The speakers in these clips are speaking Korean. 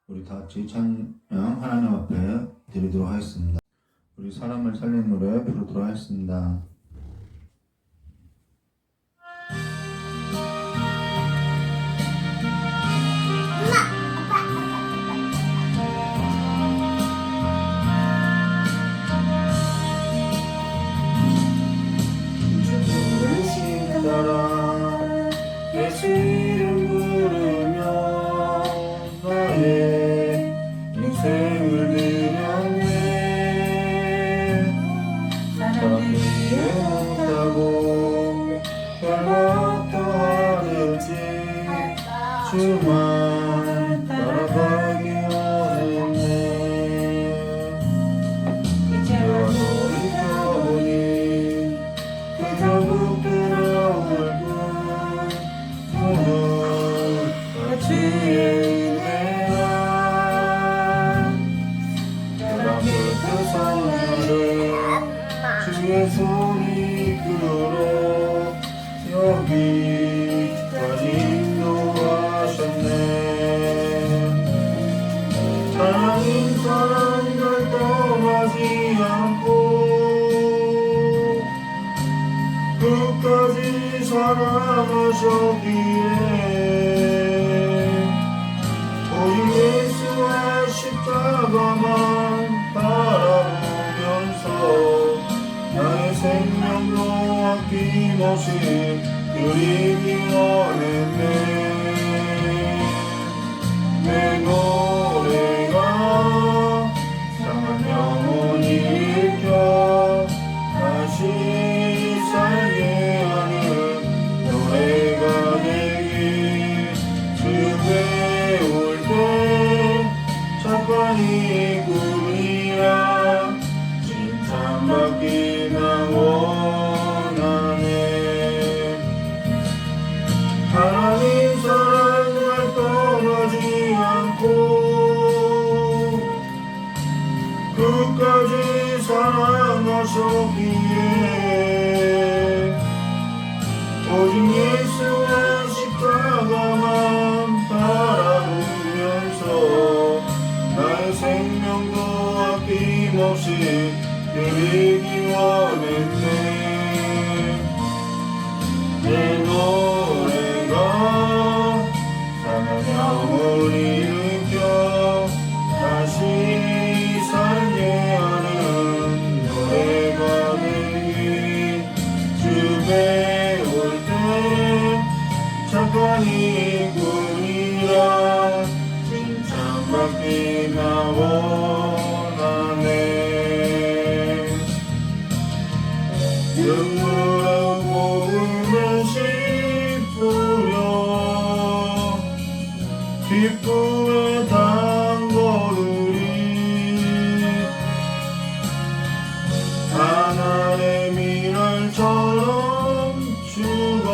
우리 다 같이 찬양 하나님 앞에 드리도록 하겠습니다. 우리 사람을 살리는 노래 부르도록 하겠습니다. 예수 이름 부르며 나의 인생을 드렸네. 사람들이 못하고 별것도 하는지 주만 따라가기 원했네. 이제와 돌이켜보니 그저 부끄러울 주의 은혜가 그 손으로 주의 손이 이끌어 여기까지 인도하셨네. 하나님 사랑을 떠나지 않고 끝까지 사랑하셨기에 예수와 십자가만 바라보면서 나의 생명도 아낌없이 드리기 원했네. 내 노래가 상한 영혼이 일켜 다시 살게 하는 노래가 되길 착한 이구이라 칭찬받기나 원하네. 하나님 사랑을 떠나지 않고 끝까지 사랑하셨기에 오직 예수와 십자가만 바라보면서 나의 생명도 아낌없이 드리기 원했네. 내 노래가 상한 영혼이 일으켜 다시 살게 하는 노래가 되기 주 배울 때 착한 이꾼이라 칭찬받기나 원하네. 눈물을 고음을 씹으려 기쁨의 담거들이 하늘의 미랄처럼 죽어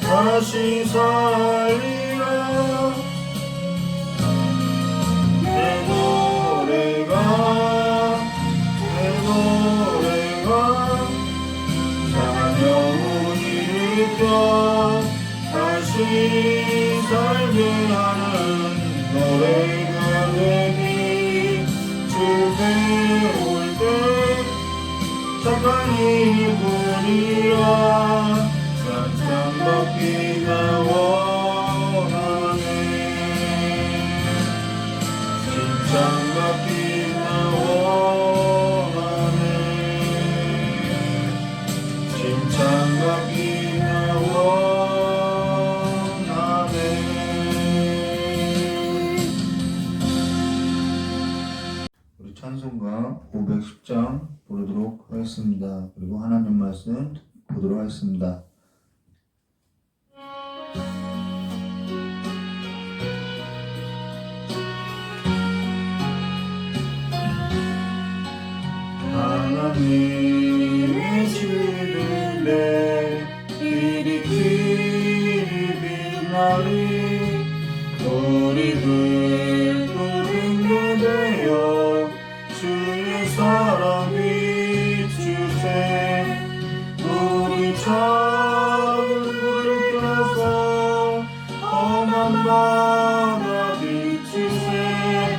다시 살리라. 내 노래가 상한 영혼이 일으켜 다시 살게 하는 노래가 되기 주 배울 때 착한 이뿐이라 칭찬받기나 원하네. 칭찬받기나 원하네. 칭찬받기나 원하네. 우리 찬송가 510장 부르도록 하겠습니다. 그리고 하나님 말씀 보도록 하겠습니다. 하나님의 주는 내 길이 빛나리 우리 불꽃은 되어 주의 사랑 비추세. 우리 작은 불을 켜서 험한 밤마다 비추세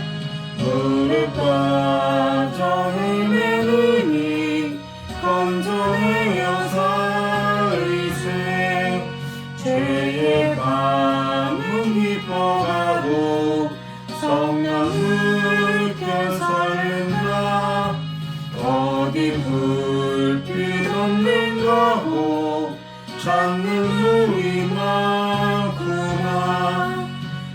물에 빠져 헤매느니 건져내어 살리세 죄의 밤은 기뻐하고 성령 물겨 살린다 어디 불빛 없는가고 찾는 우리 많구나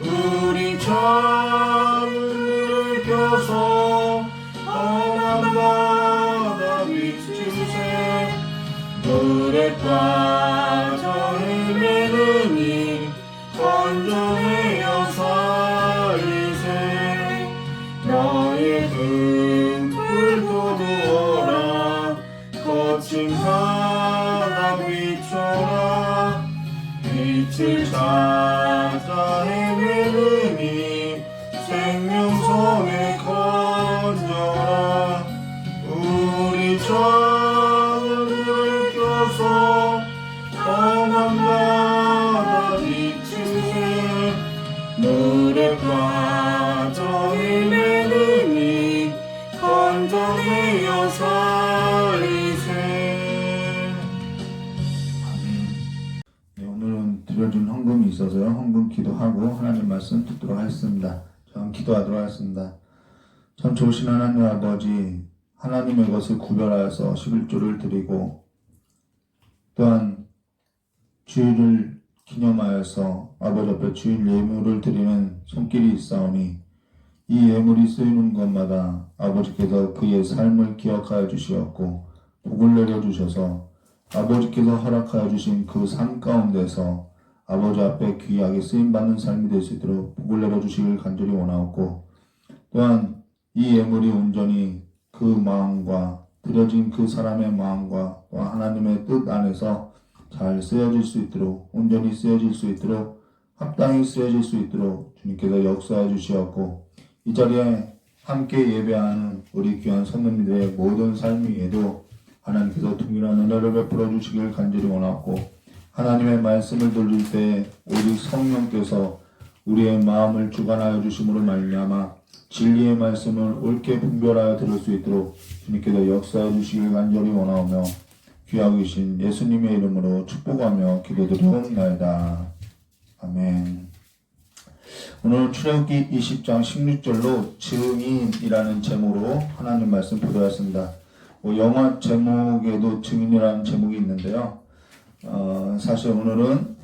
우리 창을 켜서 험한 바다 비추세 물에 빠져 헤매느니 건져내어 살리세 너의 등불 돋우어라 거친 바다 비춰라 빛을 찾아 헤매느니 생명성에 건져라 우리 창을 켜서 험한 바다 비추세 물에 빠져 헤매느니 건져내어 살리세. 네, 오늘은 드려준 헌금이 있어서요. 헌금 기도하고 하나님 말씀 듣도록 하겠습니다. 저는 기도하도록 하겠습니다. 참 좋으신 하나님 아버지, 하나님의 것을 구별하여서 11조를 드리고 또한 주일을 기념하여서 아버지 앞에 주일 예물을 드리는 손길이 있사오니 이 예물이 쓰이는 것마다 아버지께서 그의 삶을 기억하여 주시었고 복을 내려주셔서 아버지께서 허락하여 주신 그 삶 가운데서 아버지 앞에 귀하게 쓰임받는 삶이 될 수 있도록 복을 내려주시길 간절히 원하옵고 또한 이 예물이 온전히 그 마음과 드려진 그 사람의 마음과 또 하나님의 뜻 안에서 잘 쓰여질 수 있도록 온전히 쓰여질 수 있도록 합당히 쓰여질 수 있도록 주님께서 역사해 주시었고 이 자리에 함께 예배하는 우리 귀한 선생님들의 모든 삶 위에도 하나님께서 동일한 은혜를 베풀어 주시길 간절히 원하고 하나님의 말씀을 들릴 때 오직 성령께서 우리의 마음을 주관하여 주심으로 말미암아 진리의 말씀을 옳게 분별하여 들을 수 있도록 주님께서 역사해 주시길 간절히 원하오며 귀하고 계신 예수님의 이름으로 축복하며 기도드리옵나이다. 아멘. 오늘은 출애굽기 20장 16절로 증인이라는 제목으로 하나님 말씀 보도했습니다. 영화 제목에도 증인이라는 제목이 있는데요. 사실 오늘은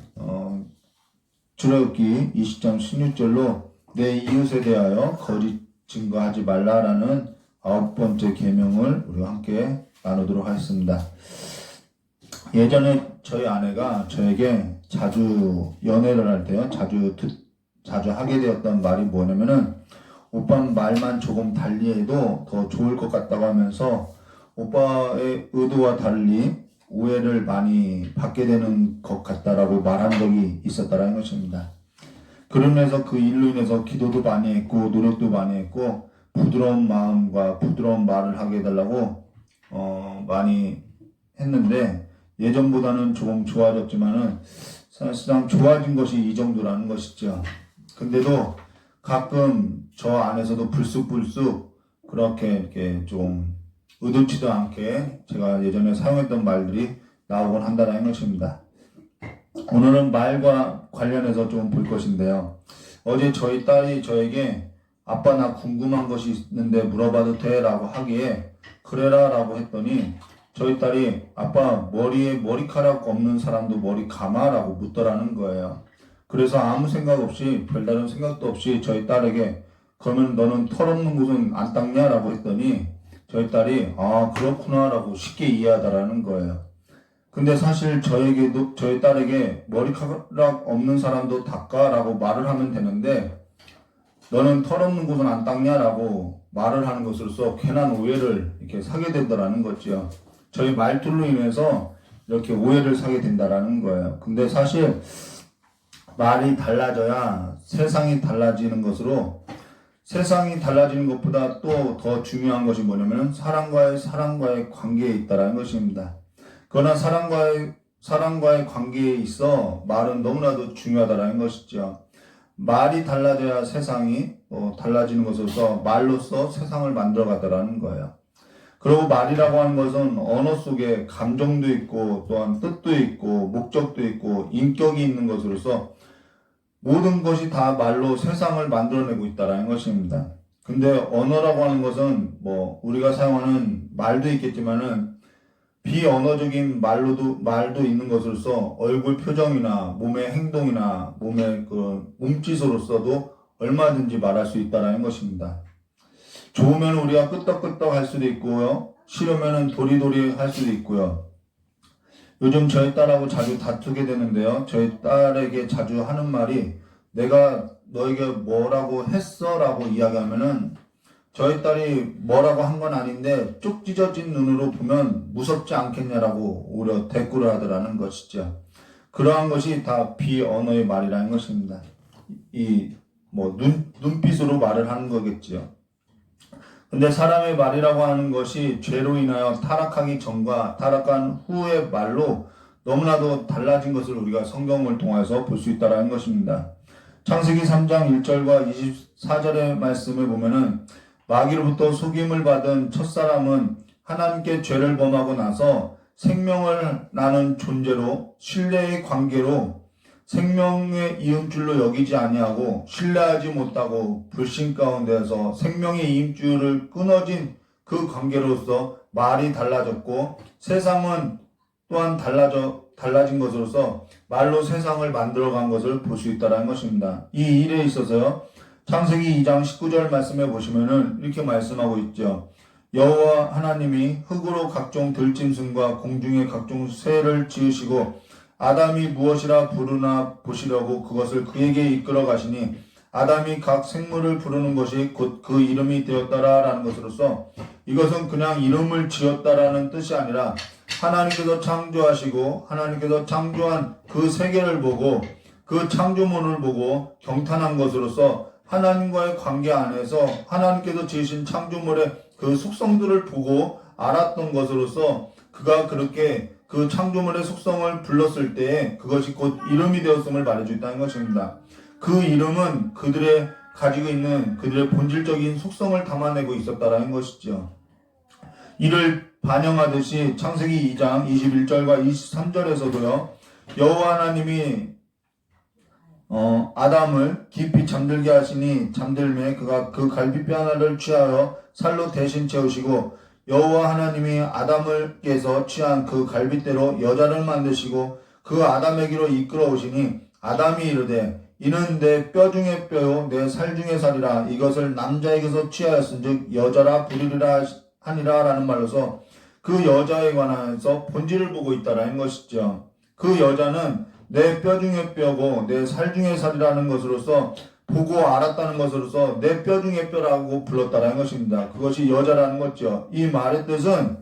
출애굽기 20장 16절로 내 이웃에 대하여 거짓 증거하지 말라라는 9번째 계명을 우리와 함께 나누도록 하겠습니다. 예전에 저희 아내가 저에게 자주 연애를 할 때요, 자주 하게 되었던 말이 뭐냐면은 오빠는 말만 조금 달리해도 더 좋을 것 같다고 하면서 오빠의 의도와 달리 오해를 많이 받게 되는 것 같다라고 말한 적이 있었다라는 것입니다. 그러면서 그 일로 인해서 기도도 많이 했고 노력도 많이 했고 부드러운 마음과 부드러운 말을 하게 해달라고 많이 했는데 예전보다는 조금 좋아졌지만은 사실상 좋아진 것이 이 정도라는 것이죠. 근데도 가끔 저 안에서도 불쑥불쑥 그렇게 이렇게 좀 의도치도 않게 제가 예전에 사용했던 말들이 나오곤 한다는 것입니다. 오늘은 말과 관련해서 좀 볼 것인데요. 어제 저희 딸이 저에게 아빠 나 궁금한 것이 있는데 물어봐도 돼? 라고 하기에 그래라 라고 했더니 저희 딸이 아빠 머리에 머리카락 없는 사람도 머리 감아? 라고 묻더라는 거예요. 그래서 아무 생각 없이 별다른 생각도 없이 저희 딸에게 그러면 너는 털 없는 곳은 안 닦냐? 라고 했더니 저희 딸이 아 그렇구나 라고 쉽게 이해하더라는 거예요. 근데 사실 저에게도 저희 딸에게 머리카락 없는 사람도 닦아? 라고 말을 하면 되는데 너는 털 없는 곳은 안 닦냐? 라고 말을 하는 것으로서 괜한 오해를 이렇게 사게 된다라는 거죠. 저희 말투로 인해서 이렇게 오해를 사게 된다라는 거예요. 근데 사실 말이 달라져야 세상이 달라지는 것으로 세상이 달라지는 것보다 또 더 중요한 것이 뭐냐면 사람과의 관계에 있다라는 것입니다. 그러나 사람과의 관계에 있어 말은 너무나도 중요하다라는 것이죠. 말이 달라져야 세상이 달라지는 것으로서 말로써 세상을 만들어가더라는 거예요. 그리고 말이라고 하는 것은 언어 속에 감정도 있고 또한 뜻도 있고 목적도 있고 인격이 있는 것으로서 모든 것이 다 말로 세상을 만들어내고 있다는 것입니다. 근데 언어라고 하는 것은 우리가 사용하는 말도 있겠지만은 비언어적인 말도 있는 것으로서 얼굴 표정이나 몸의 행동이나 몸의 그 몸짓으로서도 얼마든지 말할 수 있다는 것입니다. 좋으면 우리가 끄떡끄떡 할 수도 있고요. 싫으면 도리도리 할 수도 있고요. 요즘 저희 딸하고 자주 다투게 되는데요. 저희 딸에게 자주 하는 말이 내가 너에게 뭐라고 했어? 라고 이야기하면은 저희 딸이 뭐라고 한 건 아닌데 쭉 찢어진 눈으로 보면 무섭지 않겠냐라고 오히려 대꾸를 하더라는 것이죠. 그러한 것이 다 비언어의 말이라는 것입니다. 눈빛으로 말을 하는 거겠죠. 근데 사람의 말이라고 하는 것이 죄로 인하여 타락하기 전과 타락한 후의 말로 너무나도 달라진 것을 우리가 성경을 통해서 볼 수 있다는 것입니다. 창세기 3장 1절과 24절의 말씀을 보면은 마귀로부터 속임을 받은 첫사람은 하나님께 죄를 범하고 나서 생명을 나는 존재로 신뢰의 관계로 생명의 이음줄로 여기지 아니하고 신뢰하지 못하고 불신 가운데서 생명의 이음줄을 끊어진 그 관계로서 말이 달라졌고 세상은 또한 달라진 것으로서 말로 세상을 만들어간 것을 볼 수 있다는 것입니다. 이 일에 있어서요. 창세기 2장 19절 말씀에 보시면은 이렇게 말씀하고 있죠. 여호와 하나님이 흙으로 각종 들짐승과 공중의 각종 새를 지으시고 아담이 무엇이라 부르나 보시려고 그것을 그에게 이끌어 가시니 아담이 각 생물을 부르는 것이 곧 그 이름이 되었다라는 것으로서 이것은 그냥 이름을 지었다라는 뜻이 아니라 하나님께서 창조하시고 하나님께서 창조한 그 세계를 보고 그 창조물을 보고 경탄한 것으로서 하나님과의 관계 안에서 하나님께서 지으신 창조물의 그 속성들을 보고 알았던 것으로서 그가 그렇게 그 창조물의 속성을 불렀을 때에 그것이 곧 이름이 되었음을 말해주고 있다는 것입니다. 그 이름은 그들의 가지고 있는 그들의 본질적인 속성을 담아내고 있었다는 것이죠. 이를 반영하듯이 창세기 2장 21절과 23절에서도요. 여호와 하나님이 아담을 깊이 잠들게 하시니 잠들매 그가 그 갈비뼈 하나를 취하여 살로 대신 채우시고 여호와 하나님이 아담을께서 취한 그 갈빗대로 여자를 만드시고 그 아담에게로 이끌어 오시니 아담이 이르되 이는 내 뼈 중에 뼈요 내 살 중에 살이라 이것을 남자에게서 취하였은즉 여자라 부르리라 하니라 라는 말로서 그 여자에 관하여서 본질을 보고 있다라는 것이죠. 그 여자는 내 뼈 중에 뼈고 내 살 중에 살이라는 것으로서 보고 알았다는 것으로서 내 뼈 중에 뼈라고 불렀다라는 것입니다. 그것이 여자라는 거죠. 이 말의 뜻은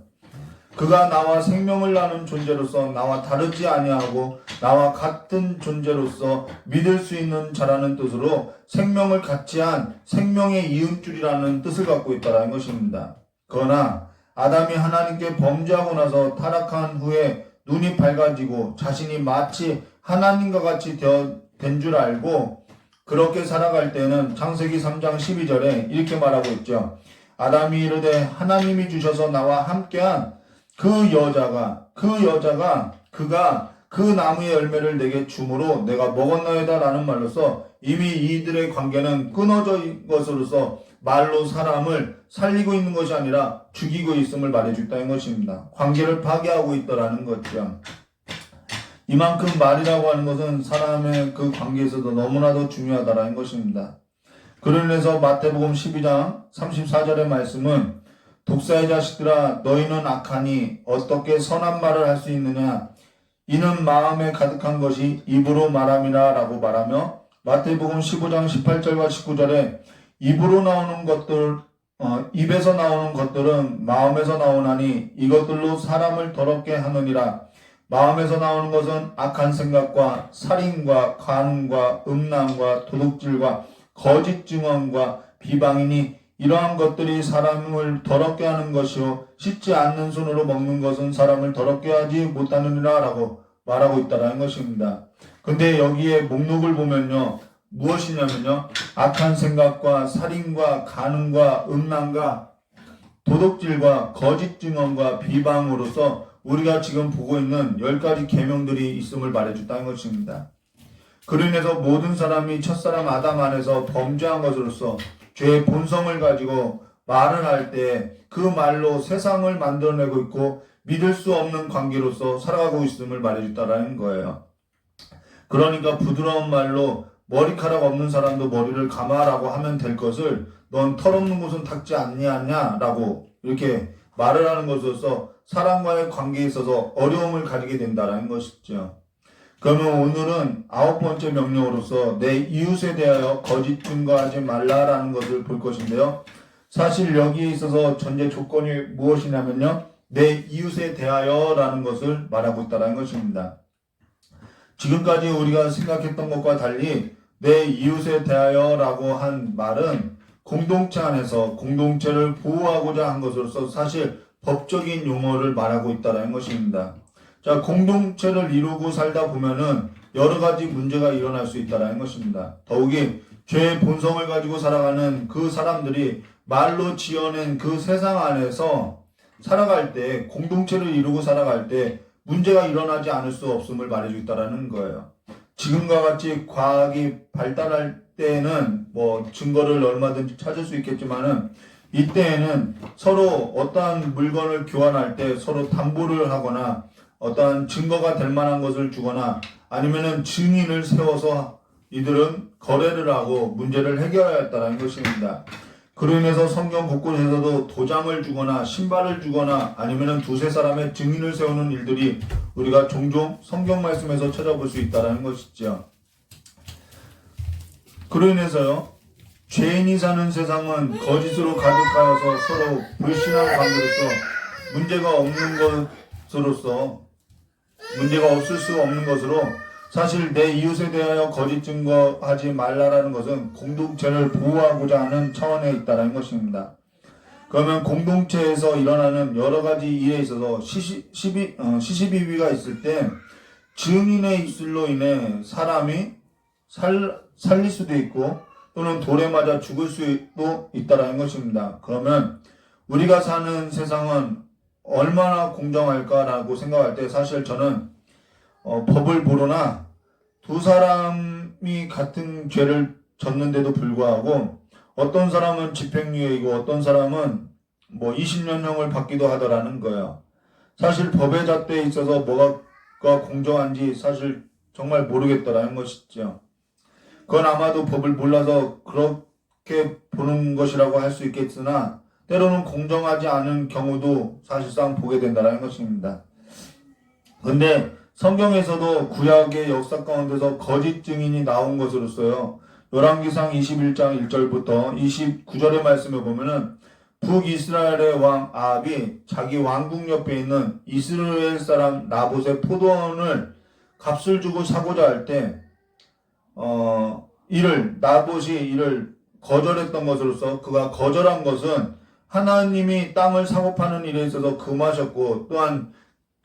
그가 나와 생명을 나눈 존재로서 나와 다르지 아니하고 나와 같은 존재로서 믿을 수 있는 자라는 뜻으로 생명을 같이 한 생명의 이음줄이라는 뜻을 갖고 있다는 것입니다. 그러나 아담이 하나님께 범죄하고 나서 타락한 후에 눈이 밝아지고 자신이 마치 하나님과 같이 된 줄 알고 그렇게 살아갈 때는 창세기 3장 12절에 이렇게 말하고 있죠. 아담이 이르되 하나님이 주셔서 나와 함께한 그 여자가 그가 그 나무의 열매를 내게 주므로 내가 먹었나이다 라는 말로서 이미 이들의 관계는 끊어져 있는 것으로서 말로 사람을 살리고 있는 것이 아니라 죽이고 있음을 말해줬다는 것입니다. 관계를 파괴하고 있더라는 거죠. 이만큼 말이라고 하는 것은 사람의 그 관계에서도 너무나도 중요하다라는 것입니다. 그로 인해서 마태복음 12장 34절의 말씀은 독사의 자식들아 너희는 악하니 어떻게 선한 말을 할 수 있느냐 이는 마음에 가득한 것이 입으로 말함이라 라고 말하며 마태복음 15장 18절과 19절에 입에서 나오는 것들은 마음에서 나오나니 이것들로 사람을 더럽게 하느니라. 마음에서 나오는 것은 악한 생각과 살인과 간음과 음란과 도둑질과 거짓 증언과 비방이니 이러한 것들이 사람을 더럽게 하는 것이요 씻지 않는 손으로 먹는 것은 사람을 더럽게 하지 못하느니라 라고 말하고 있다는 것입니다. 근데 여기에 목록을 보면요 무엇이냐면요, 악한 생각과 살인과 간음과 음란과 도둑질과 거짓 증언과 비방으로서 우리가 지금 보고 있는 10가지 계명들이 있음을 말해줬다는 것입니다. 그로 인해서 모든 사람이 첫사람 아담 안에서 범죄한 것으로서 죄의 본성을 가지고 말을 할 때 그 말로 세상을 만들어내고 있고 믿을 수 없는 관계로서 살아가고 있음을 말해줬다는 거예요. 그러니까 부드러운 말로 머리카락 없는 사람도 머리를 감아라고 하면 될 것을 넌 털없는 곳은 닦지 아니하냐라고 이렇게 말을 하는 것으로서 사람과의 관계에 있어서 어려움을 가지게 된다는 것이죠. 그러면 오늘은 9번째 명령으로서 내 이웃에 대하여 거짓 증거하지 말라라는 것을 볼 것인데요. 사실 여기에 있어서 전제 조건이 무엇이냐면요, 내 이웃에 대하여라는 것을 말하고 있다는 것입니다. 지금까지 우리가 생각했던 것과 달리 내 이웃에 대하여라고 한 말은 공동체 안에서 공동체를 보호하고자 한 것으로서 사실 법적인 용어를 말하고 있다는 것입니다. 자, 공동체를 이루고 살다 보면은 여러 가지 문제가 일어날 수 있다는 것입니다. 더욱이 죄의 본성을 가지고 살아가는 그 사람들이 말로 지어낸 그 세상 안에서 살아갈 때, 공동체를 이루고 살아갈 때 문제가 일어나지 않을 수 없음을 말해주겠다라는 거예요. 지금과 같이 과학이 발달할 때에는 뭐 증거를 얼마든지 찾을 수 있겠지만은 이때에는 서로 어떠한 물건을 교환할 때 서로 담보를 하거나 어떠한 증거가 될 만한 것을 주거나 아니면은 증인을 세워서 이들은 거래를 하고 문제를 해결해야 했다는 것입니다. 그로 인해서 성경 곳곳에서도 도장을 주거나 신발을 주거나 아니면은 두세 사람의 증인을 세우는 일들이 우리가 종종 성경 말씀에서 찾아볼 수 있다는 것이죠. 그로 인해서요, 죄인이 사는 세상은 거짓으로 가득하여서 서로 불신한 관계로서 문제가 없을 수 없는 것으로 사실 내 이웃에 대하여 거짓 증거하지 말라라는 것은 공동체를 보호하고자 하는 차원에 있다는 것입니다. 그러면 공동체에서 일어나는 여러 가지 일에 있어서 시시비비가 있을 때 증인의 입술로 인해 사람이 살릴 수도 있고 또는 돌에 맞아 죽을 수도 있다는 것입니다. 그러면 우리가 사는 세상은 얼마나 공정할까라고 생각할 때 사실 저는 법을 보거나 두 사람이 같은 죄를 졌는데도 불구하고 어떤 사람은 집행유예이고 어떤 사람은 뭐 20년형을 받기도 하더라는 거예요. 사실 법의 잣대에 있어서 뭐가 공정한지 사실 정말 모르겠더라는 것이죠. 그건 아마도 법을 몰라서 그렇게 보는 것이라고 할 수 있겠으나 때로는 공정하지 않은 경우도 사실상 보게 된다는 것입니다. 근데 성경에서도 구약의 역사 가운데서 거짓 증인이 나온 것으로서요, 열왕기상 21장 1절부터 29절의 말씀에 보면은 북이스라엘의 왕 아합이 자기 왕궁 옆에 있는 이스라엘 사람 나봇의 포도원을 값을 주고 사고자 할 때 나봇이 이를 거절했던 것으로서 그가 거절한 것은 하나님이 땅을 사고 파는 일에 있어서 금하셨고 또한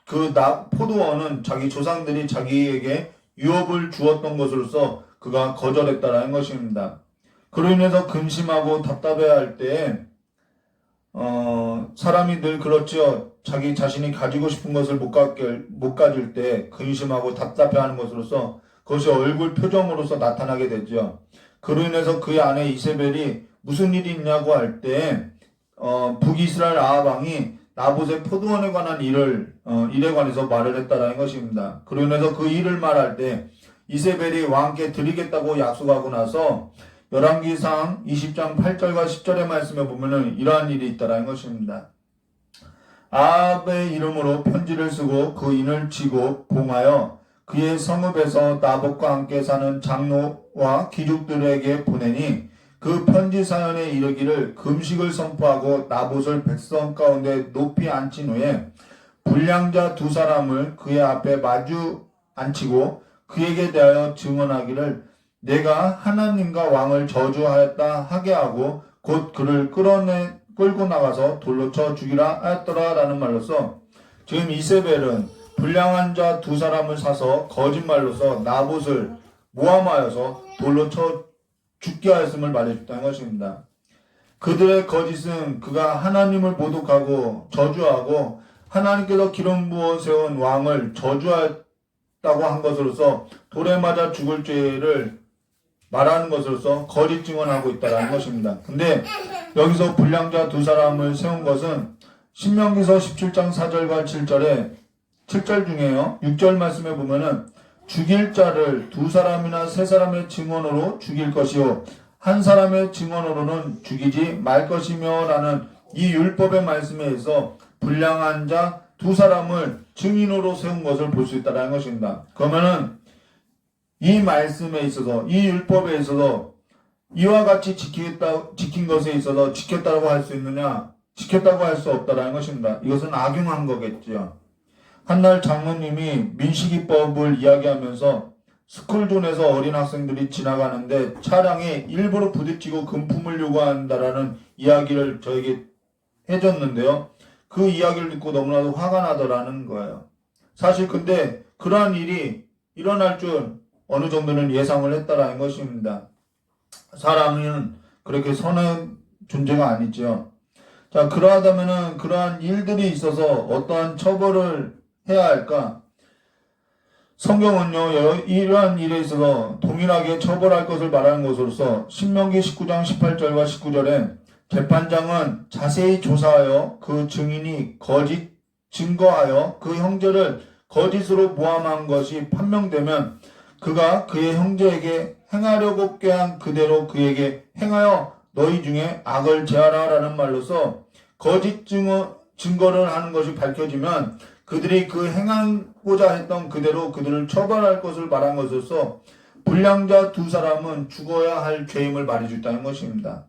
그 포도원은 자기 조상들이 자기에게 유업을 주었던 것으로서 그가 거절했다라는 것입니다. 그로 인해서 근심하고 답답해할 때 사람이 늘 그렇죠. 자기 자신이 가지고 싶은 것을 못 가질 때 근심하고 답답해하는 것으로서 그것이 얼굴 표정으로서 나타나게 되죠. 그로 인해서 그의 아내 이세벨이 무슨 일이 있냐고 할 때 북이스라엘 아합 왕이 나봇의 포도원에 관한 일에 관해서 말을 했다라는 것입니다. 그로 인해서 그 일을 말할 때 이세벨이 왕께 드리겠다고 약속하고 나서 열왕기상 20장 8절과 10절의 말씀에 보면은 이러한 일이 있다라는 것입니다. 아합의 이름으로 편지를 쓰고 그 인을 치고 봉하여 그의 성읍에서 나봇과 함께 사는 장로와 귀족들에게 보내니 그 편지 사연에 이르기를 금식을 선포하고 나봇을 백성 가운데 높이 앉힌 후에 불량자 두 사람을 그의 앞에 마주 앉히고 그에게 대하여 증언하기를 내가 하나님과 왕을 저주하였다 하게 하고 곧 그를 끌고 나가서 돌로 쳐 죽이라 하였더라 라는 말로서 지금 이세벨은 불량한 자 두 사람을 사서 거짓말로서 나봇을 모함하여서 돌로 쳐 죽게 하였음을 말해줬다는 것입니다. 그들의 거짓은 그가 하나님을 모독하고 저주하고 하나님께서 기름 부어 세운 왕을 저주했다고 한 것으로서 돌에 맞아 죽을 죄를 말하는 것으로서 거짓 증언하고 있다는 것입니다. 근데 여기서 불량자 두 사람을 세운 것은 신명기서 17장 4절과 7절 중에요. 6절 말씀에 보면은 죽일 자를 두 사람이나 세 사람의 증언으로 죽일 것이요 한 사람의 증언으로는 죽이지 말 것이며 라는 이 율법의 말씀에 의해서 불량한 자 두 사람을 증인으로 세운 것을 볼 수 있다는 것입니다. 그러면은 이 말씀에 있어서 이 율법에 있어서 이와 같이 지킨 것에 있어서 지켰다고 할 수 있느냐? 지켰다고 할 수 없다는 것입니다. 이것은 악용한 거겠죠. 한날 장로님이 민식이법을 이야기하면서 스쿨존에서 어린 학생들이 지나가는데 차량에 일부러 부딪히고 금품을 요구한다라는 이야기를 저에게 해줬는데요. 그 이야기를 듣고 너무나도 화가 나더라는 거예요. 사실 근데 그러한 일이 일어날 줄 어느 정도는 예상을 했다라는 것입니다. 사람은 그렇게 선한 존재가 아니죠. 자, 그러하다면은 그러한 일들이 있어서 어떠한 처벌을 해야 할까? 성경은요, 이러한 일에 있어서 동일하게 처벌할 것을 말하는 것으로서 신명기 19장 18절과 19절에 재판장은 자세히 조사하여 그 증인이 거짓 증거하여 그 형제를 거짓으로 모함한 것이 판명되면 그가 그의 형제에게 행하려고 꾀한 그대로 그에게 행하여 너희 중에 악을 제하라 라는 말로서 거짓 증거를 하는 것이 밝혀지면 그들이 그 행하고자 했던 그대로 그들을 처벌할 것을 말한 것으로서 불량자 두 사람은 죽어야 할 죄임을 말해줬다는 것입니다.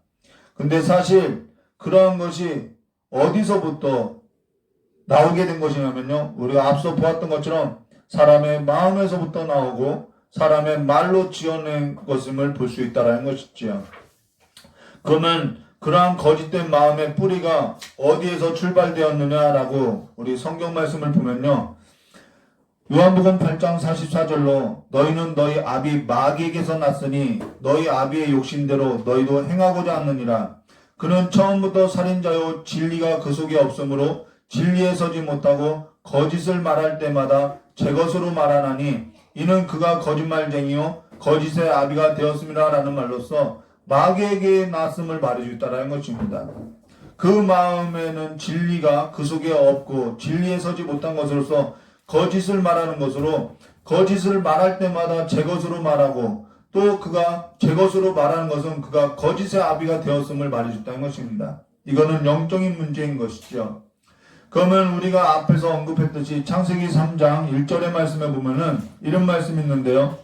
근데 사실 그러한 것이 어디서부터 나오게 된 것이냐면요. 우리가 앞서 보았던 것처럼 사람의 마음에서부터 나오고 사람의 말로 지어낸 것임을 볼 수 있다는 것이지요. 그러면 그러한 거짓된 마음의 뿌리가 어디에서 출발되었느냐라고 우리 성경 말씀을 보면요. 요한복음 8장 44절로 너희는 너희 아비 마귀에게서 났으니 너희 아비의 욕심대로 너희도 행하고자 하느니라. 그는 처음부터 살인자요 진리가 그 속에 없으므로 진리에 서지 못하고 거짓을 말할 때마다 제 것으로 말하나니 이는 그가 거짓말쟁이요 거짓의 아비가 되었음이라 라는 말로써 마귀에게 났음을 말해주겠다라는 것입니다. 그 마음에는 진리가 그 속에 없고 진리에 서지 못한 것으로서 거짓을 말하는 것으로 거짓을 말할 때마다 제 것으로 말하고 또 그가 제 것으로 말하는 것은 그가 거짓의 아비가 되었음을 말해줬다는 것입니다. 이거는 영적인 문제인 것이죠. 그러면 우리가 앞에서 언급했듯이 창세기 3장 1절의 말씀에 보면은 이런 말씀이 있는데요.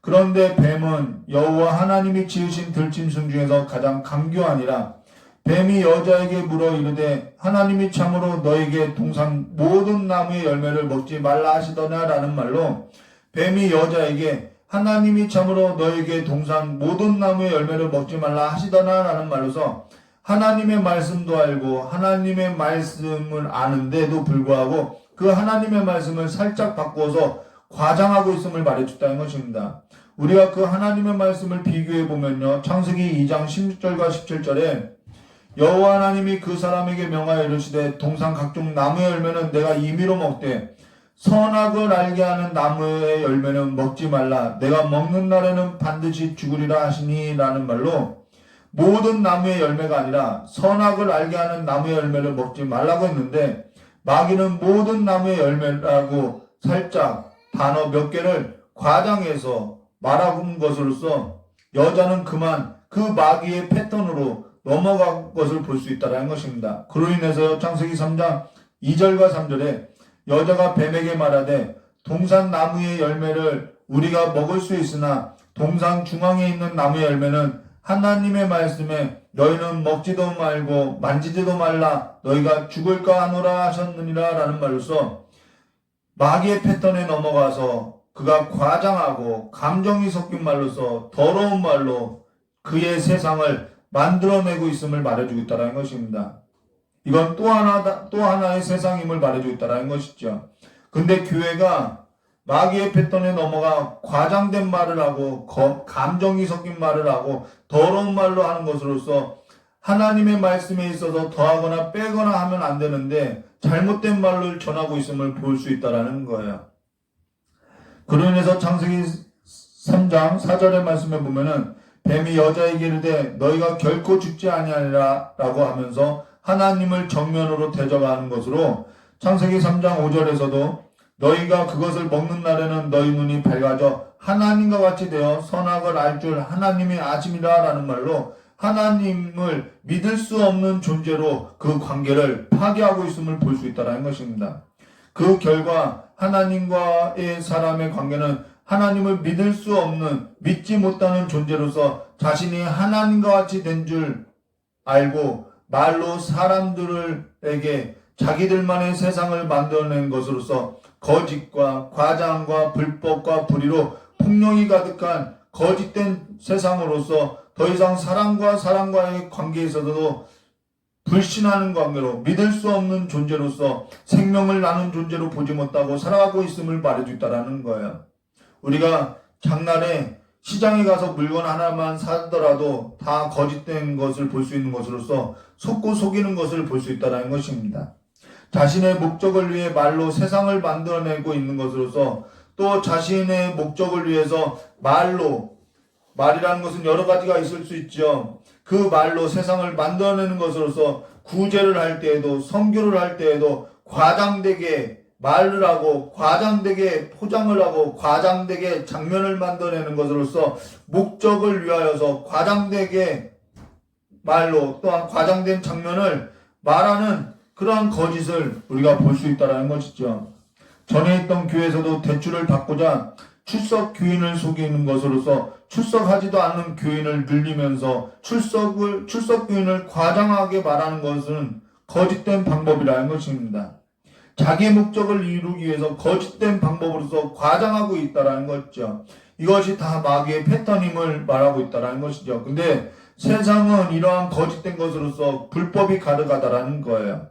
그런데 뱀은 여호와 하나님이 지으신 들짐승 중에서 가장 강교하니라. 뱀이 여자에게 물어 이르되 하나님이 참으로 너에게 동산 모든 나무의 열매를 먹지 말라 하시더냐 라는 말로 뱀이 여자에게 하나님이 참으로 너에게 동산 모든 나무의 열매를 먹지 말라 하시더냐 라는 말로서 하나님의 말씀도 알고 하나님의 말씀을 아는데도 불구하고 그 하나님의 말씀을 살짝 바꾸어서 과장하고 있음을 말해줬다는 것입니다. 우리가 그 하나님의 말씀을 비교해 보면요. 창세기 2장 16절과 17절에 여호와 하나님이 그 사람에게 명하여 이르시되 동산 각종 나무의 열매는 내가 임의로 먹되 선악을 알게 하는 나무의 열매는 먹지 말라. 내가 먹는 날에는 반드시 죽으리라 하시니 라는 말로 모든 나무의 열매가 아니라 선악을 알게 하는 나무의 열매를 먹지 말라고 했는데 마귀는 모든 나무의 열매라고 살짝 단어 몇 개를 과장해서 말하는 것으로서 여자는 그만 그 마귀의 패턴으로 넘어간 것을 볼 수 있다는 것입니다. 그로 인해서 창세기 3장 2절과 3절에 여자가 뱀에게 말하되 동산 나무의 열매를 우리가 먹을 수 있으나 동산 중앙에 있는 나무의 열매는 하나님의 말씀에 너희는 먹지도 말고 만지지도 말라 너희가 죽을까 하노라 하셨느니라 라는 말로서 마귀의 패턴에 넘어가서 그가 과장하고 감정이 섞인 말로서 더러운 말로 그의 세상을 만들어내고 있음을 말해주고 있다는 것입니다. 이건 또 하나의 세상임을 말해주고 있다는 것이죠. 근데 교회가 마귀의 패턴에 넘어가 과장된 말을 하고 감정이 섞인 말을 하고 더러운 말로 하는 것으로서 하나님의 말씀에 있어서 더하거나 빼거나 하면 안 되는데 잘못된 말을 전하고 있음을 볼 수 있다라는 거예요. 그로 인해서 창세기 3장 4절의 말씀에 보면은 뱀이 여자에게 이르되 너희가 결코 죽지 아니하리라 라고 하면서 하나님을 정면으로 대적하는 것으로 창세기 3장 5절에서도 너희가 그것을 먹는 날에는 너희 눈이 밝아져 하나님과 같이 되어 선악을 알 줄 하나님이 아심이라 라는 말로 하나님을 믿을 수 없는 존재로 그 관계를 파괴하고 있음을 볼 수 있다는 것입니다. 그 결과 하나님과의 사람의 관계는 하나님을 믿을 수 없는, 믿지 못하는 존재로서 자신이 하나님과 같이 된 줄 알고 말로 사람들에게 자기들만의 세상을 만들어낸 것으로서 거짓과 과장과 불법과 불의로 폭력이 가득한 거짓된 세상으로서 더 이상 사람과 사람과의 관계에 있어서도 불신하는 관계로 믿을 수 없는 존재로서 생명을 나눈 존재로 보지 못하고 살아가고 있음을 말해주겠다라는 거예요. 우리가 장날에 시장에 가서 물건 하나만 사더라도 다 거짓된 것을 볼 수 있는 것으로서 속고 속이는 것을 볼 수 있다는 것입니다. 자신의 목적을 위해 말로 세상을 만들어내고 있는 것으로서 또 자신의 목적을 위해서 말이라는 것은 여러 가지가 있을 수 있죠. 그 말로 세상을 만들어내는 것으로서 구제를 할 때에도 선교를 할 때에도 과장되게 말을 하고 과장되게 포장을 하고 과장되게 장면을 만들어내는 것으로서 목적을 위하여서 과장되게 말로 또한 과장된 장면을 말하는 그러한 거짓을 우리가 볼 수 있다는 것이죠. 전에 있던 교회에서도 대출을 받고자 출석 교인을 속이는 것으로서 출석하지도 않는 교인을 늘리면서 출석 교인을 과장하게 말하는 것은 거짓된 방법이라는 것입니다. 자기 목적을 이루기 위해서 거짓된 방법으로서 과장하고 있다는 것이죠. 이것이 다 마귀의 패턴임을 말하고 있다는 것이죠. 근데 세상은 이러한 거짓된 것으로서 불법이 가득하다는 거예요.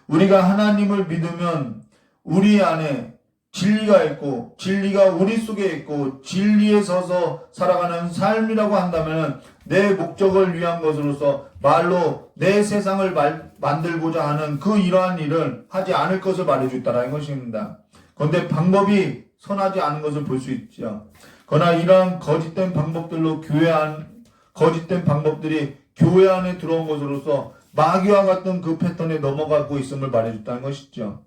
우리가 하나님을 믿으면 우리 안에 진리가 있고 진리가 우리 속에 있고 진리에 서서 살아가는 삶이라고 한다면 내 목적을 위한 것으로서 말로 내 세상을 만들고자 하는 그 이러한 일을 하지 않을 것을 말해주겠다는 것입니다. 그런데 방법이 선하지 않은 것을 볼 수 있죠. 그러나 이러한 거짓된 방법들로 거짓된 방법들이 교회 안에 들어온 것으로서 마귀와 같은 그 패턴에 넘어가고 있음을 말해줬다는 것이죠.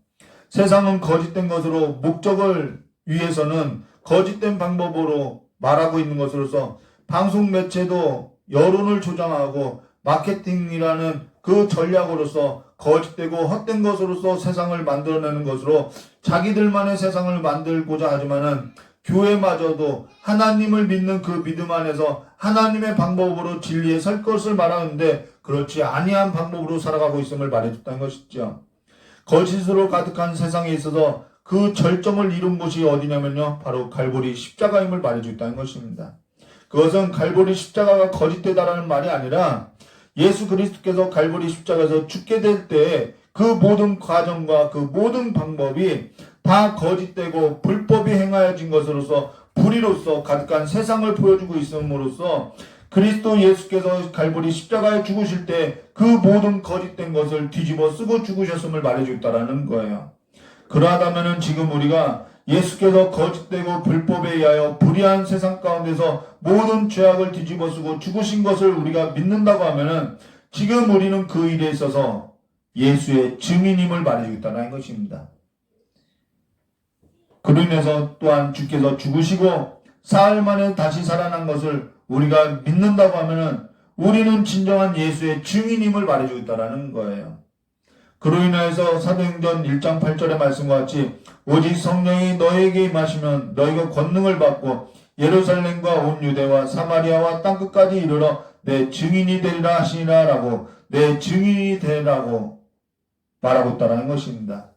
세상은 거짓된 것으로 목적을 위해서는 거짓된 방법으로 말하고 있는 것으로서 방송 매체도 여론을 조장하고 마케팅이라는 그 전략으로서 거짓되고 헛된 것으로서 세상을 만들어내는 것으로 자기들만의 세상을 만들고자 하지만은 교회마저도 하나님을 믿는 그 믿음 안에서 하나님의 방법으로 진리에 설 것을 말하는데 그렇지 아니한 방법으로 살아가고 있음을 말해줬다는 것이죠. 거짓으로 가득한 세상에 있어서 그 절정을 이룬 곳이 어디냐면요. 바로 갈보리 십자가임을 말해주겠다는 것입니다. 그것은 갈보리 십자가가 거짓되다라는 말이 아니라 예수 그리스도께서 갈보리 십자가에서 죽게 될 때 그 모든 과정과 그 모든 방법이 다 거짓되고 불법이 행하여진 것으로서 불의로서 가득한 세상을 보여주고 있음으로써 그리스도 예수께서 갈보리 십자가에 죽으실 때 그 모든 거짓된 것을 뒤집어 쓰고 죽으셨음을 말해주겠다라는 거예요. 그러하다면은 지금 우리가 예수께서 거짓되고 불법에 의하여 불의한 세상 가운데서 모든 죄악을 뒤집어 쓰고 죽으신 것을 우리가 믿는다고 하면은 지금 우리는 그 일에 있어서 예수의 증인임을 말해주겠다는 것입니다. 그로 인해서 또한 주께서 죽으시고 사흘 만에 다시 살아난 것을 우리가 믿는다고 하면은 우리는 진정한 예수의 증인임을 말해주겠다라는 거예요. 그로 인하여서 사도행전 1장 8절의 말씀과 같이 오직 성령이 너에게 임하시면 너희가 권능을 받고 예루살렘과 온 유대와 사마리아와 땅끝까지 이르러 내 증인이 되리라 하시니라 라고 내 증인이 되라고 말하고 있다는 것입니다.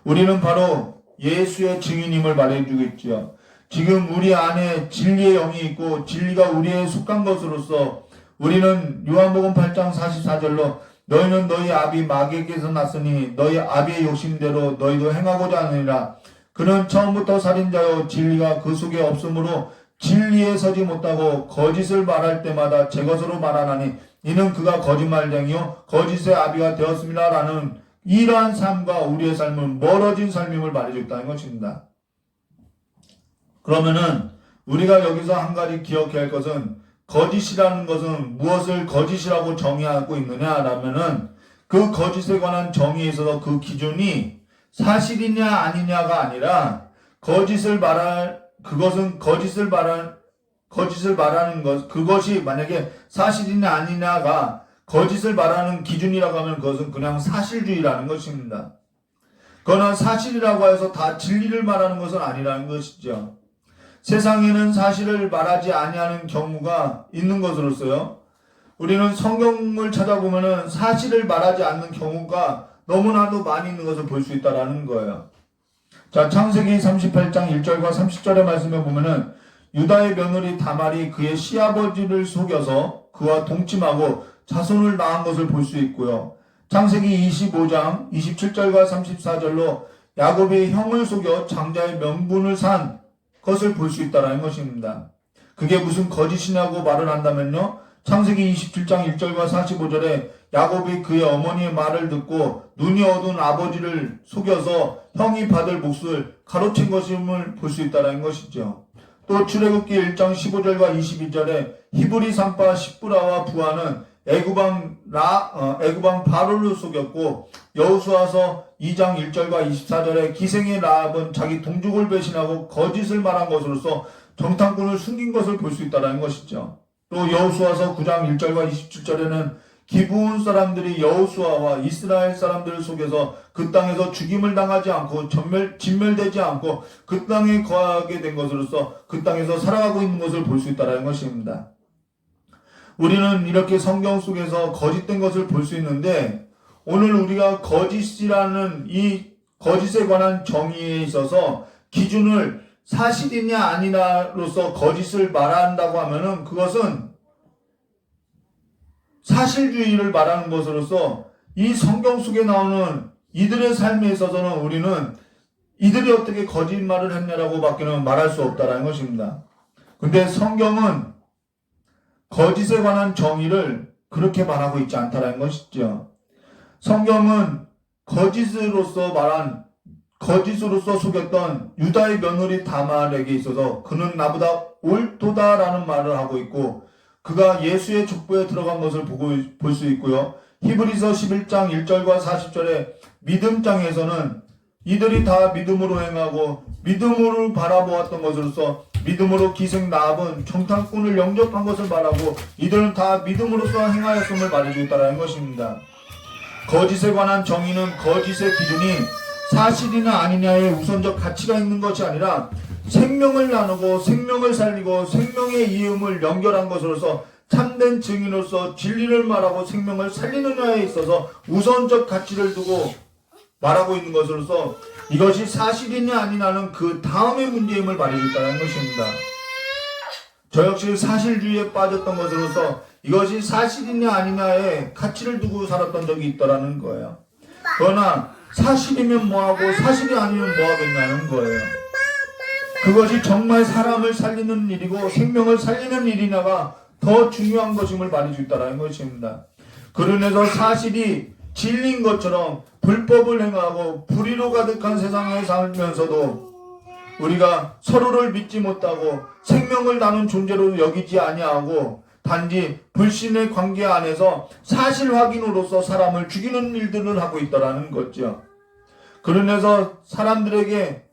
우리는 바로 예수의 증인임을 말해주겠지요. 지금 우리 안에 진리의 영이 있고 진리가 우리에 속한 것으로서 우리는 요한복음 8장 44절로 너희는 너희 아비 마귀에게서 났으니 너희 아비의 욕심대로 너희도 행하고자 하느니라. 그는 처음부터 살인자요 진리가 그 속에 없으므로 진리에 서지 못하고 거짓을 말할 때마다 제 것으로 말하나니 이는 그가 거짓말쟁이요 거짓의 아비가 되었습니다. 라는 이러한 삶과 우리의 삶은 멀어진 삶임을 말해줬다는 것입니다. 그러면은 우리가 여기서 한 가지 기억해야 할 것은 거짓이라는 것은 무엇을 거짓이라고 정의하고 있느냐라면은 그 거짓에 관한 정의에 있어서 그 기준이 사실이냐 아니냐가 아니라 거짓을 말하는 것, 그것이 만약에 사실이냐 아니냐가 거짓을 말하는 기준이라고 하면 그것은 그냥 사실주의라는 것입니다. 그러나 사실이라고 해서 다 진리를 말하는 것은 아니라는 것이죠. 세상에는 사실을 말하지 아니하는 경우가 있는 것으로서요. 우리는 성경을 찾아보면은 사실을 말하지 않는 경우가 너무나도 많이 있는 것을 볼 수 있다라는 거예요. 자, 창세기 38장 1절과 30절의 말씀에 보면은 유다의 며느리 다말이 그의 시아버지를 속여서 그와 동침하고 자손을 낳은 것을 볼 수 있고요. 창세기 25장 27절과 34절로 야곱이 형을 속여 장자의 명분을 산 것을 볼 수 있다는 것입니다. 그게 무슨 거짓이냐고 말을 한다면요. 창세기 27장 1절과 45절에 야곱이 그의 어머니의 말을 듣고 눈이 어두운 아버지를 속여서 형이 받을 몫을 가로챈 것임을 볼 수 있다는 것이죠. 또 출애굽기 1장 15절과 22절에 히브리 산파 십부라와 부하는 애굽왕 바로를 속였고 여호수아서 2장 1절과 24절에 기생의 라합은 자기 동족을 배신하고 거짓을 말한 것으로서 정탐꾼을 숨긴 것을 볼 수 있다는 것이죠. 또 여호수아서 9장 1절과 27절에는 기브온 사람들이 여호수아와 이스라엘 사람들을 속여서 그 땅에서 죽임을 당하지 않고 진멸되지 않고 그 땅에 거하게 된 것으로서 그 땅에서 살아가고 있는 것을 볼 수 있다는 것입니다. 우리는 이렇게 성경 속에서 거짓된 것을 볼 수 있는데 오늘 우리가 거짓이라는 이 거짓에 관한 정의에 있어서 기준을 사실이냐 아니냐로서 거짓을 말한다고 하면은 그것은 사실주의를 말하는 것으로서 이 성경 속에 나오는 이들의 삶에 있어서는 우리는 이들이 어떻게 거짓말을 했냐라고 밖에는 말할 수 없다라는 것입니다. 근데 성경은 거짓에 관한 정의를 그렇게 말하고 있지 않다라는 것이죠. 성경은 거짓으로서 속였던 유다의 며느리 다말에게 있어서 그는 나보다 옳도다라는 말을 하고 있고 그가 예수의 족보에 들어간 것을 볼 수 있고요. 히브리서 11장 1절과 40절에 믿음장에서는 이들이 다 믿음으로 행하고 믿음으로 바라보았던 것으로서 믿음으로 기생 라합은 정탐꾼을 영접한 것을 말하고 이들은 다 믿음으로써 행하였음을 말해주고 있다는 것입니다. 거짓에 관한 정의는 거짓의 기준이 사실이나 아니냐의 우선적 가치가 있는 것이 아니라 생명을 나누고 생명을 살리고 생명의 이음을 연결한 것으로서 참된 증인으로서 진리를 말하고 생명을 살리느냐에 있어서 우선적 가치를 두고 말하고 있는 것으로서 이것이 사실이냐 아니냐는 그 다음의 문제임을 말해줬다는 것입니다. 저 역시 사실주의에 빠졌던 것으로서 이것이 사실이냐 아니냐에 가치를 두고 살았던 적이 있더라는 거예요. 그러나 사실이면 뭐하고 사실이 아니면 뭐하겠냐는 거예요. 그것이 정말 사람을 살리는 일이고 생명을 살리는 일이냐가 더 중요한 것임을 말해줬다는 것입니다. 그러면서 사실이 진리인 것처럼 불법을 행하고 불의로 가득한 세상에 살면서도 우리가 서로를 믿지 못하고 생명을 나눈 존재로 여기지 아니하고 단지 불신의 관계 안에서 사실 확인으로서 사람을 죽이는 일들을 하고 있다라는 거죠. 그러면서 사람들이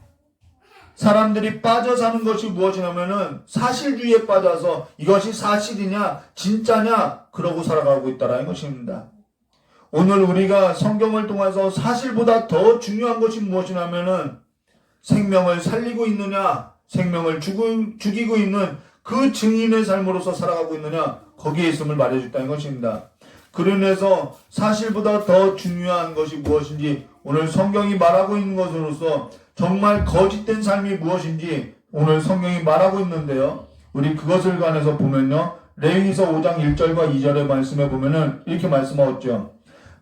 빠져 사는 것이 무엇이냐면은 사실주의에 빠져서 이것이 사실이냐 진짜냐 그러고 살아가고 있다라는 것입니다. 오늘 우리가 성경을 통해서 사실보다 더 중요한 것이 무엇이냐면은 생명을 살리고 있느냐 생명을 죽이고 있는 그 증인의 삶으로서 살아가고 있느냐 거기에 있음을 말해줬다는 것입니다. 그러면서 사실보다 더 중요한 것이 무엇인지 오늘 성경이 말하고 있는 것으로서 정말 거짓된 삶이 무엇인지 오늘 성경이 말하고 있는데요. 우리 그것을 관해서 보면요. 레위기서 5장 1절과 2절의 말씀에 보면은 이렇게 말씀하였죠.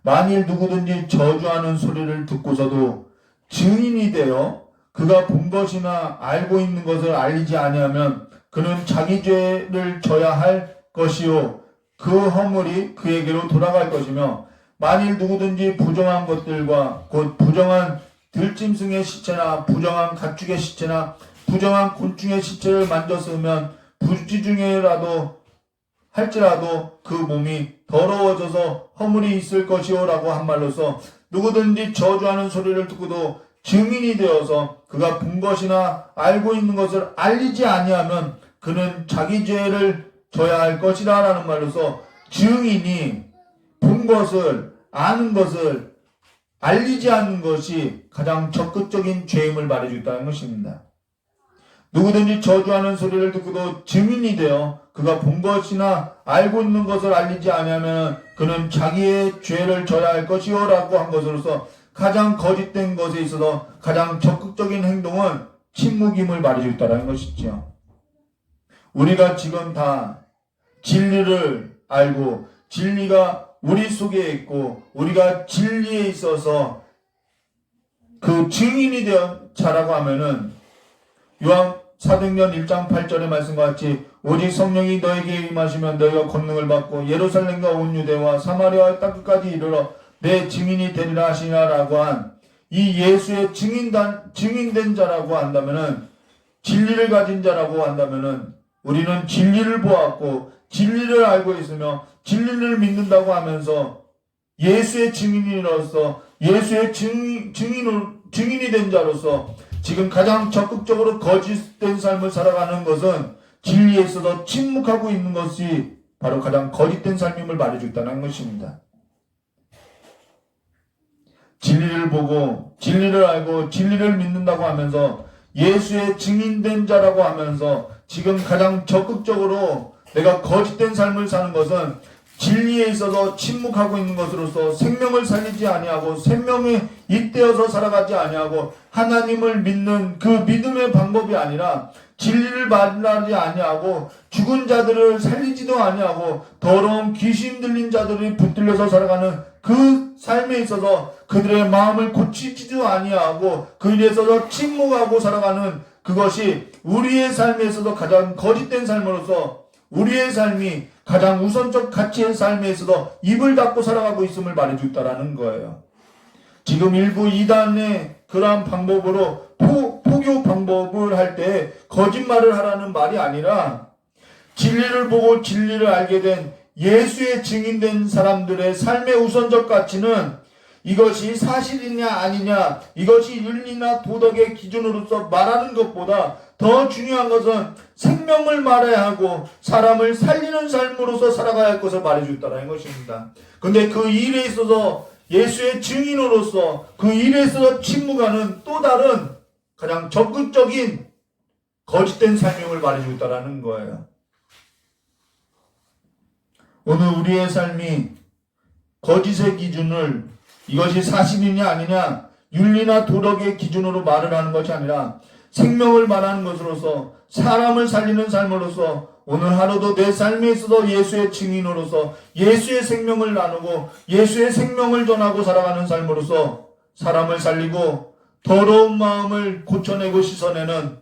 만일 누구든지 저주하는 소리를 듣고서도 증인이 되어 그가 본 것이나 알고 있는 것을 알리지 아니하면 그는 자기 죄를 져야 할 것이요 그 허물이 그에게로 돌아갈 것이며 만일 누구든지 부정한 것들과 곧 부정한 들짐승의 시체나 부정한 가축의 시체나 부정한 곤충의 시체를 만졌으면 부지 중에라도 할지라도 그 몸이 더러워져서 허물이 있을 것이요 라고 한 말로서 누구든지 저주하는 소리를 듣고도 증인이 되어서 그가 본 것이나 알고 있는 것을 알리지 아니하면 그는 자기 죄를 져야 할 것이라 라는 말로서 증인이 본 것을 아는 것을 알리지 않는 것이 가장 적극적인 죄임을 말해주고 있다는 것입니다. 누구든지 저주하는 소리를 듣고도 증인이 되어 그가 본 것이나 알고 있는 것을 알리지 아니하면 그는 자기의 죄를 져야 할 것이요 라고 한 것으로서 가장 거짓된 것에 있어서 가장 적극적인 행동은 침묵임을 말해주고 있다는 것이죠. 우리가 지금 다 진리를 알고 진리가 우리 속에 있고 우리가 진리에 있어서 그 증인이 되어 자라고 하면은 요한 사도행전 1장 8절의 말씀과 같이 오직 성령이 너에게 임하시면 너희가 권능을 받고 예루살렘과 온 유대와 사마리아와 땅끝까지 이르러 내 증인이 되리라 하시나라고 한 이 예수의 증인된 자라고 한다면은 진리를 가진 자라고 한다면은 우리는 진리를 보았고 진리를 알고 있으며 진리를 믿는다고 하면서 예수의 증인으로서 예수의 증인이 된 자로서 지금 가장 적극적으로 거짓된 삶을 살아가는 것은 진리에 있어서 침묵하고 있는 것이 바로 가장 거짓된 삶임을 말해주겠다는 것입니다. 진리를 보고 진리를 알고 진리를 믿는다고 하면서 예수의 증인된 자라고 하면서 지금 가장 적극적으로 내가 거짓된 삶을 사는 것은 진리에 있어서 침묵하고 있는 것으로서 생명을 살리지 아니하고 생명에 잇대어서 살아가지 아니하고 하나님을 믿는 그 믿음의 방법이 아니라 진리를 말하지 아니하고 죽은 자들을 살리지도 아니하고 더러운 귀신 들린 자들이 붙들려서 살아가는 그 삶에 있어서 그들의 마음을 고치지도 아니하고 그 일에 있어서 침묵하고 살아가는 그것이 우리의 삶에 있어서 가장 거짓된 삶으로서 우리의 삶이 가장 우선적 가치의 삶에 있어서 입을 닫고 살아가고 있음을 말해주겠다라는 거예요. 지금 일부 이단의 그러한 방법으로 포교 방법을 할 때 거짓말을 하라는 말이 아니라 진리를 보고 진리를 알게 된 예수의 증인된 사람들의 삶의 우선적 가치는 이것이 사실이냐 아니냐 이것이 윤리나 도덕의 기준으로서 말하는 것보다 더 중요한 것은 생명을 말해야 하고 사람을 살리는 삶으로서 살아가야 할 것을 말해주겠다는 것입니다. 근데 그 일에 있어서 예수의 증인으로서 그 일에 있어서 침묵하는 또 다른 가장 적극적인 거짓된 삶임을 말해주겠다는 거예요. 오늘 우리의 삶이 거짓의 기준을 이것이 사실이냐 아니냐 윤리나 도덕의 기준으로 말을 하는 것이 아니라 생명을 말하는 것으로서 사람을 살리는 삶으로서 오늘 하루도 내 삶에 있어서 예수의 증인으로서 예수의 생명을 나누고 예수의 생명을 전하고 살아가는 삶으로서 사람을 살리고 더러운 마음을 고쳐내고 씻어내는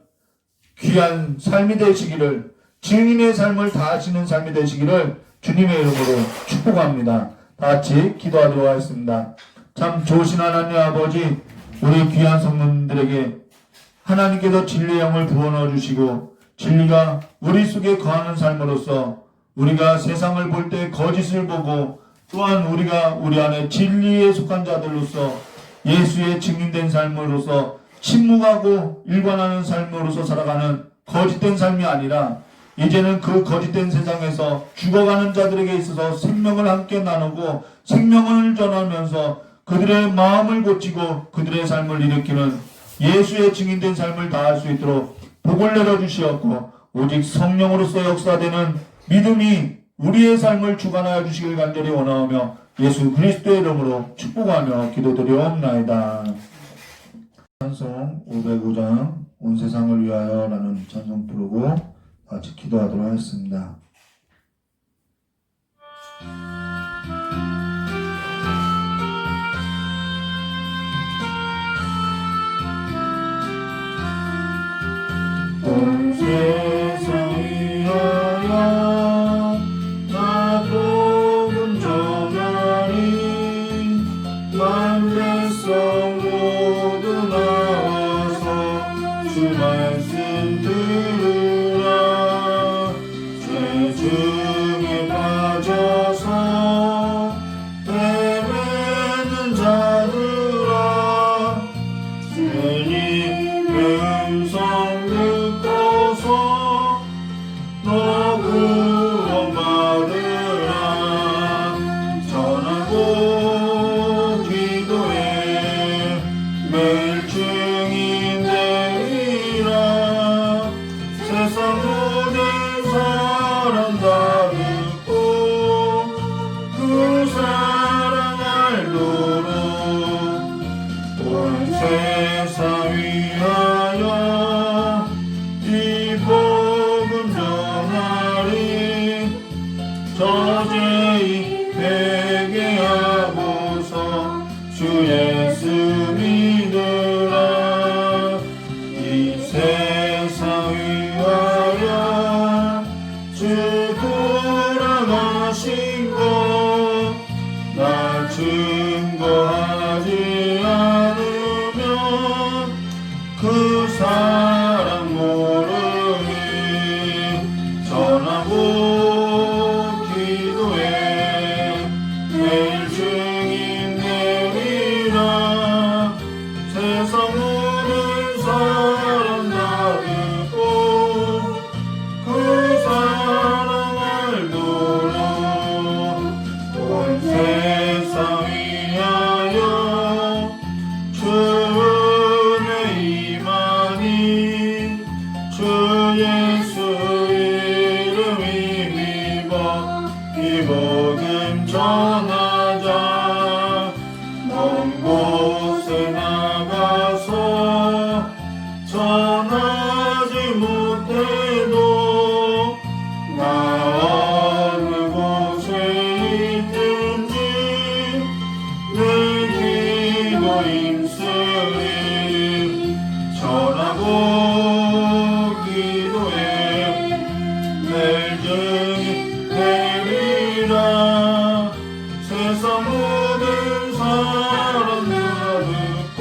귀한 삶이 되시기를 증인의 삶을 다하시는 삶이 되시기를 주님의 이름으로 축복합니다. 다 같이 기도하도록 하겠습니다. 참 좋으신 하나님 아버지 우리 귀한 성도들에게 하나님께서 진리의 영을 부어넣어 주시고 진리가 우리 속에 거하는 삶으로서 우리가 세상을 볼 때 거짓을 보고 또한 우리가 우리 안에 진리에 속한 자들로서 예수의 증인된 삶으로서 침묵하고 일관하는 삶으로서 살아가는 거짓된 삶이 아니라 이제는 그 거짓된 세상에서 죽어가는 자들에게 있어서 생명을 함께 나누고 생명을 전하면서 그들의 마음을 고치고 그들의 삶을 일으키는 예수의 증인된 삶을 다할 수 있도록 복을 내려주시었고 오직 성령으로서 역사되는 믿음이 우리의 삶을 주관하여 주시길 간절히 원하오며 예수 그리스도의 이름으로 축복하며 기도드리옵나이다. 찬송 505장 온 세상을 위하여 라는 찬송 부르고 같이 기도하도록 하겠습니다. 되게 하소서. 주 예수 믿으라. 이 세상 위하여 주 돌아가신 것 나 증거하지 않으면 그 사랑 모르니 전하고 기도해 매일 증인 되리라. 세상 모든 사람 다 듣고 그 사랑 알도록 온 세상 위하여 주 은혜 임하니 주 예수 이름 힘입어 이 복음 전하자. 먼 곳에 나가서 전하지 못해도 나 어느 곳에 있든지 내 기도 힘쓰리. 전하고 기도해 매일 증인 되리라. 세상 모든 사람 다 듣고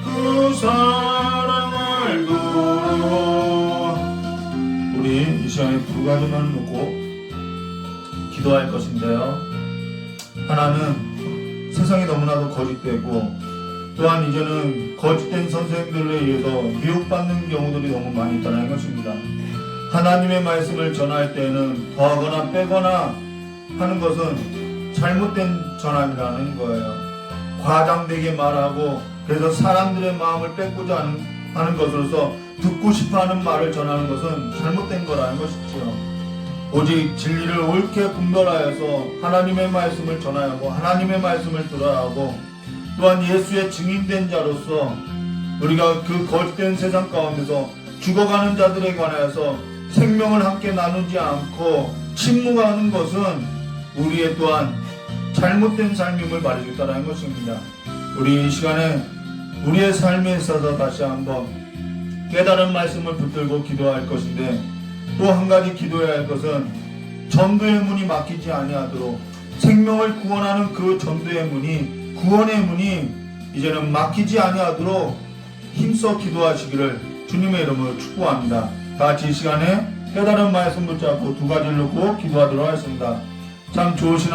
그 사랑 알도록. 우리 이 시간에 두 가지만 놓고 기도할 것인데요. 하나는 세상이 너무나도 거짓되고 또한 이제는 거짓된 선생들에 의해서 미혹받는 경우들이 너무 많이 있다는 것입니다. 하나님의 말씀을 전할 때에는 더하거나 빼거나 하는 것은 잘못된 전함이라는 거예요. 과장되게 말하고 그래서 사람들의 마음을 뺏고자 하는 것으로서 듣고 싶어하는 말을 전하는 것은 잘못된 거라는 것이죠. 오직 진리를 옳게 분별하여서 하나님의 말씀을 전하여 하고 하나님의 말씀을 들어야 하고 또한 예수의 증인된 자로서 우리가 그 거짓된 세상 가운데서 죽어가는 자들에 관하여서 생명을 함께 나누지 않고 침묵하는 것은 우리의 또한 잘못된 삶임을 말해주겠다는 것입니다. 우리 이 시간에 우리의 삶에 있어서 다시 한번 깨달은 말씀을 붙들고 기도할 것인데 또 한 가지 기도해야 할 것은 전도의 문이 막히지 아니하도록 생명을 구원하는 그 전도의 문이 구원의 문이 이제는 막히지 아니하도록 힘써 기도하시기를 주님의 이름으로 축복합니다. 다 같이 이 시간에 깨달은 말씀 붙잡고 두 가지를 놓고 기도하도록 하겠습니다. 참 좋으신